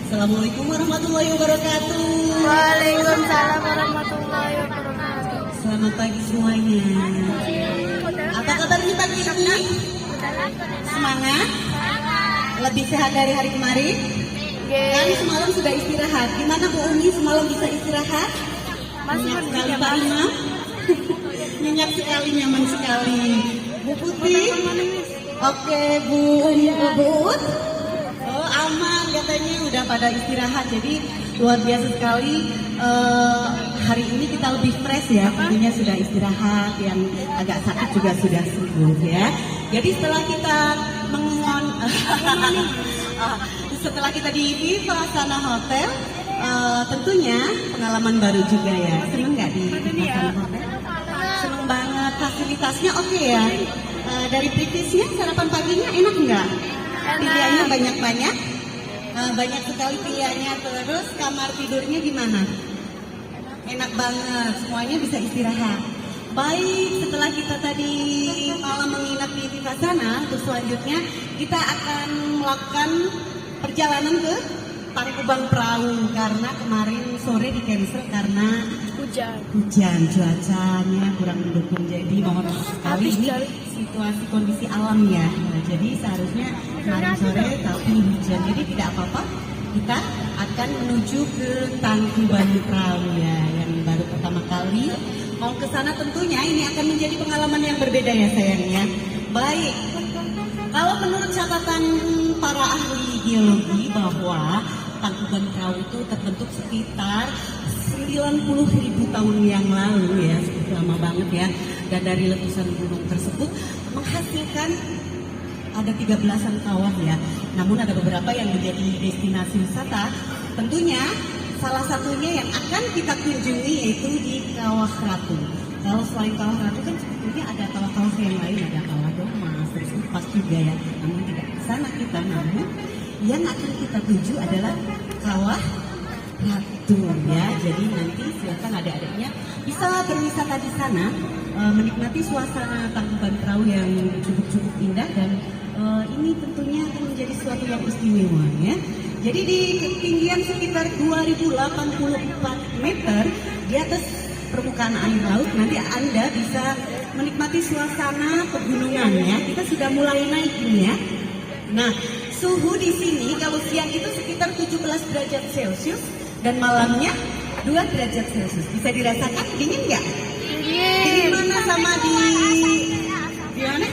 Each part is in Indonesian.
Assalamualaikum warahmatullahi wabarakatuh. Waalaikumsalam warahmatullahi wabarakatuh. Selamat pagi semuanya. Apa kabarnya pagi ini? Semangat? Lebih sehat dari hari kemarin? Kan semalam sudah istirahat. Gimana Bu Umi semalam bisa istirahat? Nyenyak sekali Pak Imam. Nyenyak sekali, nyaman sekali. Bu Putih? Oke Bu Ut? Oh aman katanya udah pada istirahat. Jadi luar biasa sekali. Hari ini kita lebih fresh ya. Tentunya sudah istirahat. Yang agak sakit juga sudah sembuh ya. Jadi setelah kita setelah kita di Vivasana Hotel, tentunya pengalaman baru juga ya. Seneng nggak di Vivasana Hotel? Seneng banget, fasilitasnya oke ya. Dari previewsnya sarapan paginya enak nggak? Pilihannya banyak-banyak, banyak sekali pilihannya. Terus kamar tidurnya gimana? Enak banget, semuanya bisa istirahat. Baik, setelah kita tadi malam menginap di Vivasana, terus selanjutnya kita akan melakukan perjalanan ke Tangkuban Perahu karena kemarin sore di cancel karena hujan cuacanya kurang mendukung. Jadi mohon maaf sekali ini situasi kondisi alam ya. Nah, jadi seharusnya kemarin sore tapi hujan, jadi tidak apa-apa. Kita akan menuju ke Tangkuban Perahu ya, yang baru pertama kali mau ke sana. Tentunya ini akan menjadi pengalaman yang berbeda ya sayangnya. Baik, kalau menurut catatan para ahli geologi bahwa Tangkuban Perahu itu terbentuk sekitar 90.000 tahun yang lalu ya, cukup lama banget ya. Dan dari letusan gunung tersebut menghasilkan ada 13-an kawah ya. Namun ada beberapa yang menjadi destinasi wisata. Tentunya salah satunya yang akan kita kunjungi yaitu di Kawah Ratu. Kalau selain Kawah Ratu kan sebetulnya ada kawah-kawah yang lain, ada Kawah Domas, terus Upas juga ya. Namun tidak ke sana kita, namun yang akan kita tuju adalah Kawah Ratu ya. Jadi nanti silakan adik-adiknya bisa berwisata di sana, menikmati suasana Tangkuban Perahu yang cukup indah dan ini tentunya akan menjadi sesuatu yang istimewa ya. Jadi di ketinggian sekitar 2084 meter di atas permukaan air laut, nanti Anda bisa menikmati suasana pegunungan ya. Kita sudah mulai naik ini ya. Nah, suhu di sini kalau siang itu sekitar 17 derajat Celcius dan malamnya 2 derajat Celcius. Bisa dirasakan dingin nggak? Dingin mana sama di mana?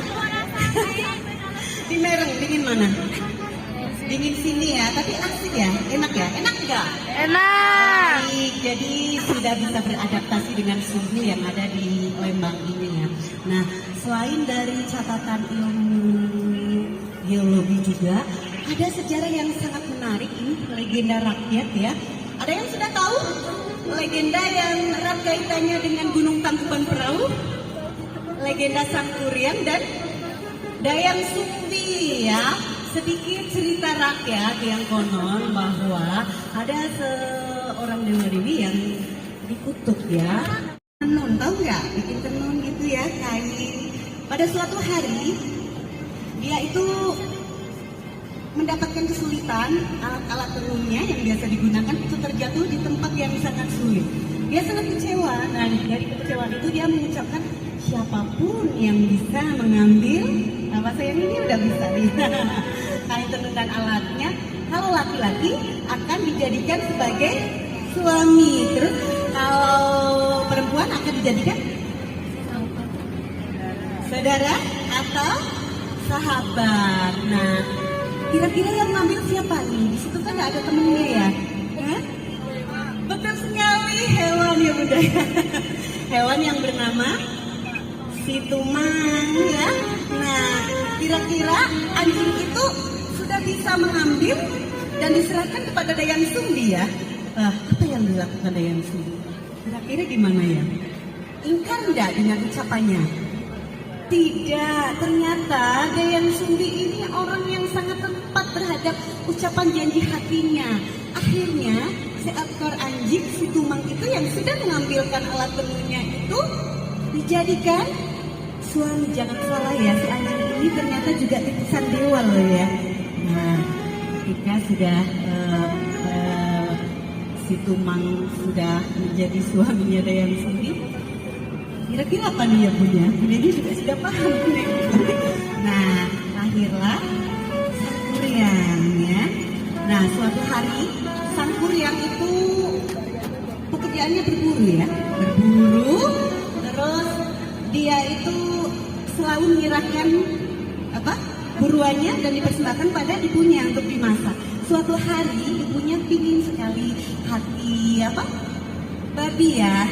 Di Mereng dingin mana? Dingin sini ya, tapi asik ya, enak ya, enak nggak? Enak. Baik, jadi sudah bisa beradaptasi dengan suhu yang ada di Lembang ini ya. Nah, selain dari catatan ilmu geologi juga ada sejarah yang sangat menarik, ini legenda rakyat ya. Ada yang sudah tahu legenda yang erat kaitannya dengan Gunung Tangkuban Perahu? Legenda Sangkuriang dan Dayang Sumbi ya. Sedikit cerita rakyat yang konon bahwa ada seorang dewa-dewi yang dikutuk ya. Tenun, tahu nggak? Bikin tenun gitu ya, kain. Pada suatu hari dia itu mendapatkan kesulitan, alat-alat tenunnya yang biasa digunakan itu terjatuh di tempat yang sangat sulit. Dia sangat kecewa. Nah, dari kekecewaan itu dia mengucapkan, siapapun yang bisa mengambil, nah saya ini udah bisa nih, kain tenun dan alatnya, kalau laki-laki akan dijadikan sebagai suami, terus kalau perempuan akan dijadikan saudara atau sahabat. Nah, kira-kira yang ngambil siapa nih? Di situ kan nggak ada temennya ya? Betul sekali, hewan ya bunda. Hewan yang bernama Situmang ya. Nah, kira-kira anjing itu sudah bisa mengambil dan diserahkan kepada Dayang Sumbi ya. Apa yang dilakukan Dayang Sumbi? Kira-kira gimana ya? Ingkar enggak dengan ucapannya? Tidak, ternyata Dayang Sumbi ini orang yang sangat tepat terhadap ucapan janji hatinya. Akhirnya seekor anjing Situmang itu yang sudah mengambilkan alat tenunnya itu dijadikan suami. Jangan salah ya, si anjing ini ternyata juga titisan dewa loh ya. Nah, ketika sudah si Tumang sudah menjadi suaminya Dayang Sumbi. Kira-kira apa nih ya Bunya? Bunda ini juga sudah paham. Nah, lahirlah Sang Kuryang ya. Nah, suatu hari Sang Kuryang itu pekerjaannya berburu ya, berburu. Terus dia itu selalu menyerahkan buruannya dan dipersembahkan pada ibunya untuk dimasak. Suatu hari ibunya pingin sekali hati babi ya,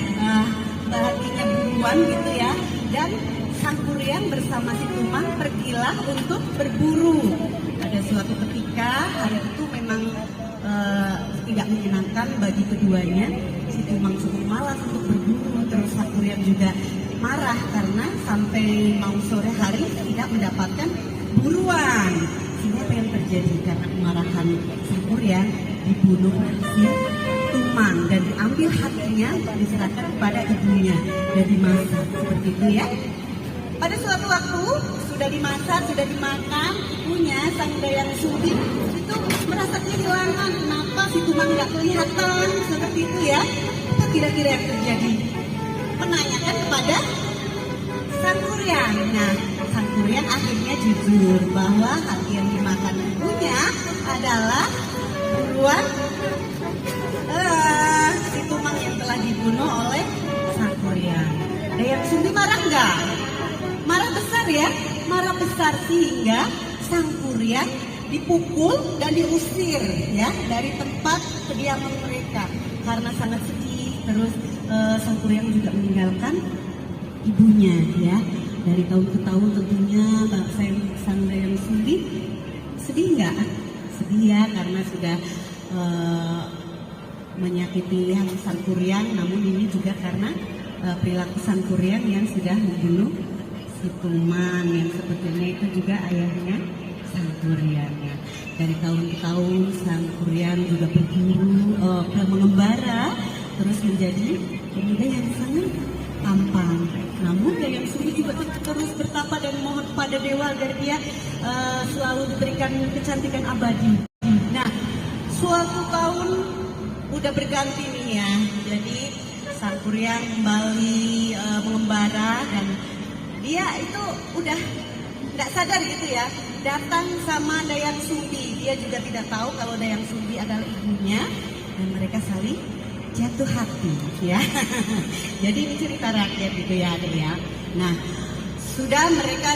hatinya buruan gitu ya. Dan Sang Kuryang bersama si Tumang pergilah untuk berburu. Pada suatu ketika hari itu memang tidak menyenangkan bagi keduanya. Si Tumang cukup malas untuk berburu, terus Sang Kuryang juga marah karena sampai mau sore hari tidak mendapatkan buruan. Sehingga apa yang terjadi? Karena kemarahan Sang Kuryang dibunuh si Tumang dan diambil hatinya untuk diserahkan kepada ibunya dan dimasak seperti itu ya. Pada suatu waktu sudah dimasak, sudah dimakan, ibunya Sang Dayang Sumbi itu merasa kehilangan. Kenapa si Tumang nggak kelihatan seperti itu ya? Apa kira-kira yang terjadi? Menanyakan kepada Sang Kuryang. Nah, Sang Kuryang akhirnya jujur bahwa hati yang dimakan ibunya adalah buruan si Tumang yang telah dibunuh oleh Sang Kuryang. Dayang Sumbi marah nggak? Marah besar ya, marah besar sehingga Sang Kuryang dipukul dan diusir ya dari tempat kediaman mereka karena sangat sedih. Terus Sang Kuryang juga meninggalkan ibunya ya. Dari tahun ke tahun tentunya Sang Dayang Sumbi sedih nggak? Sedih ya karena sudah menyakiti Sang Kuryang. Namun ini juga karena perilaku Sang Kuryang yang sudah membunuh si Tumang yang sebetulnya itu juga ayahnya Sang Kuryang ya. Dari tahun ke tahun Sang Kuryang juga berburu, mengembara, terus menjadi pemuda yang sangat tampan. Namun Dayang Sumbi juga terus bertapa dan mohon kepada dewa agar dia selalu diberikan kecantikan abadi. Nah, suatu tahun udah berganti nih ya. Jadi Sang Kuryang kembali mengembara dan dia itu udah nggak sadar gitu ya. Datang sama Dayang Sumbi. Dia juga tidak tahu kalau Dayang Sumbi adalah ibunya dan mereka saling jatuh hati ya. Jadi ini cerita rakyat gitu ya Adek ya. Nah, mereka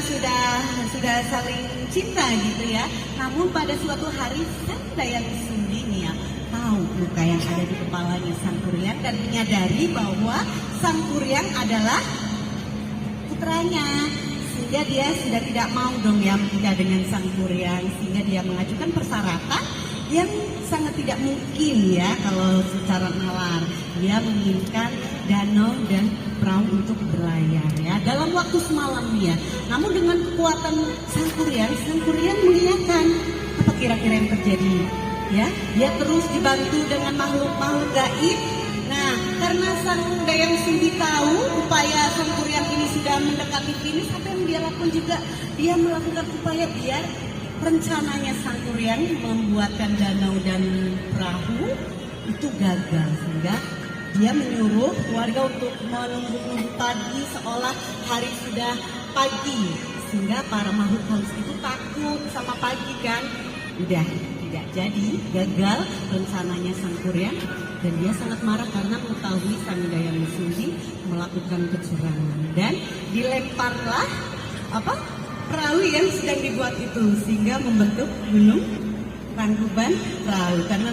sudah saling cinta gitu ya. Namun pada suatu hari Sang Dayang Sumbi nih ya tahu luka yang ada di kepalanya Sang Kuryang dan menyadari bahwa Sang Kuryang adalah putranya. Sehingga dia sudah tidak mau dong ya menikah dengan Sang Kuryang, sehingga dia mengajukan persyaratan yang sangat tidak mungkin ya kalau secara nalar. Dia menginginkan danau dan perahu untuk berlayar ya dalam waktu semalam ya. Namun dengan kekuatan Sang Kuryang mengiyakan. Apa kira-kira yang terjadi ya? Dia terus dibantu dengan makhluk-makhluk gaib. Nah, karena Sang Dayang Sumbi tahu upaya Sang Kuryang ini sudah mendekati finish, apa yang dia lakukan juga? Dia melakukan upaya biar rencananya Sang Kuryang membuatkan danau dan perahu itu gagal, sehingga dia menyuruh warga untuk menunggu pagi seolah hari sudah pagi, sehingga para makhluk halus itu takut sama pagi kan. Udah tidak jadi, gagal rencananya Sang Kuryang dan dia sangat marah karena mengetahui Sang Dayang Sumbi melakukan kecurangan dan dilemparlah perahu yang sedang dibuat itu sehingga membentuk gunung Tangkuban Perahu karena